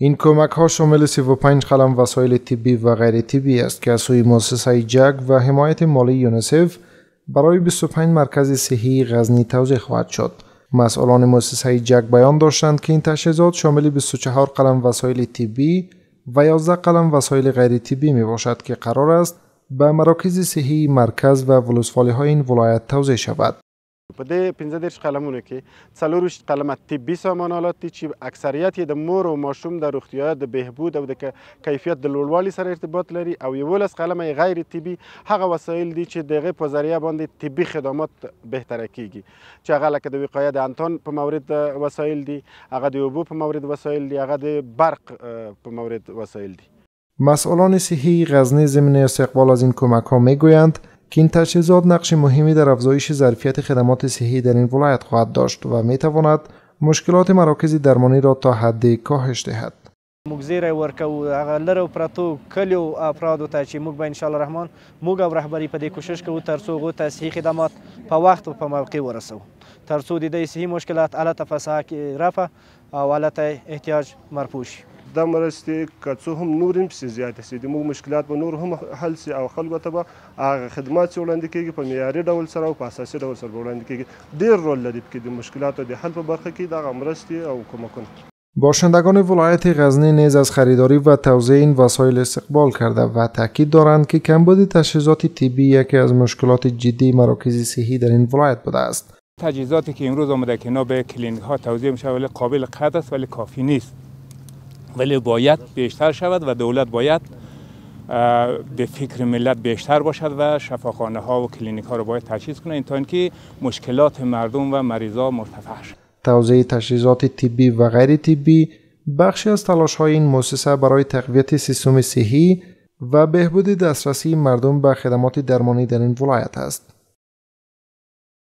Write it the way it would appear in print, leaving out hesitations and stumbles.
این کمک ها شامل 35 قلم وسایل طبی و غیر طبی است که از سوی مؤسسه جگ و حمایت مالی یونیسف برای 25 مرکز صحی غزنی توزیع خواهد شد. مسئولان مؤسسه جگ بیان داشتند که این تجهیزات شامل 24 قلم وسایل طبی و 11 قلم وسایل غیر طبی می باشد که قرار است به مراکز صحی مرکز و ولسوالی های این ولایت توزیع شود. په دې 15 قلمونو کې 40 قلمه طبي سامانالات دي چې اکثریت یې د مور او ماشوم د روغتیا د بهبود او د کیفیت د لوړوالي سره ارتباط لري او 11 قلمه غیر طبي هغه وسایل دي چې دغه په ذریعه باندې طبي خدمات بهتره کیږي چې هغه لکه د وقایه د انتون په مورد وسایل دي، هغه د اوبو په مورد وسایل دي، هغه د برق په مورد وسایل دي. مسئولان صحی غزنی ضمن استقبال از این کمک ها میگویند که این تجهیزات نقش مهمی در افزایش ظرفیت خدمات صحی در این ولایت خواهد داشت و میتواند مشکلات مراکز درمانی را تا حد کاهش دهد. موږ زیری ورکو هغه لرو پرتو کلیو افرادو ته چې موږ به ان شاء الله رحمان موږ او رهبری په دې کوشش کوو تر څو هغوی ته صحي خدمات په وخت او په موقع ورسوو تر څو د دې صحي مشکلات حالت فساد کې رفع او حالت احتیاج مرفوع شي. دا مرستې که څه هم نور هم پسې زیاتې سي زموږ مشکلات به نور هم حل سي او خلکو ته به هغه خدمات چې وړاندې کېږي په معیاري ډول سره او په اساسي ډول سره وړاندې کېږي. ډېر رول لري پکې د مشکلاتو د حل په برخه کې دغه مرستې او کمکونه. باشندگان ولایت غزنی نیز از خریداری و توزیع این وسایل استقبال کرده و تاکید دارند که کمبود تجهیزات طبی یکی از مشکلات جدی مراکز صحی در این ولایت بوده است. تجهیزاتی که امروز آمده که اینا به کلینیک ها توزیع میشه ولی قابل قدر است ولی کافی نیست. ولی باید بیشتر شود و دولت باید به فکر ملت بیشتر باشد و شفاخانه ها و کلینیک ها رو باید تجهیز کنه تا اینکه مشکلات مردم و مریضا مرتفع شد. توزیع تجهیزات طبی و غیر طبی بخشی از تلاش های این مؤسسه برای تقویت سیستم صحی و بهبود دسترسی مردم به خدمات درمانی در این ولایت است.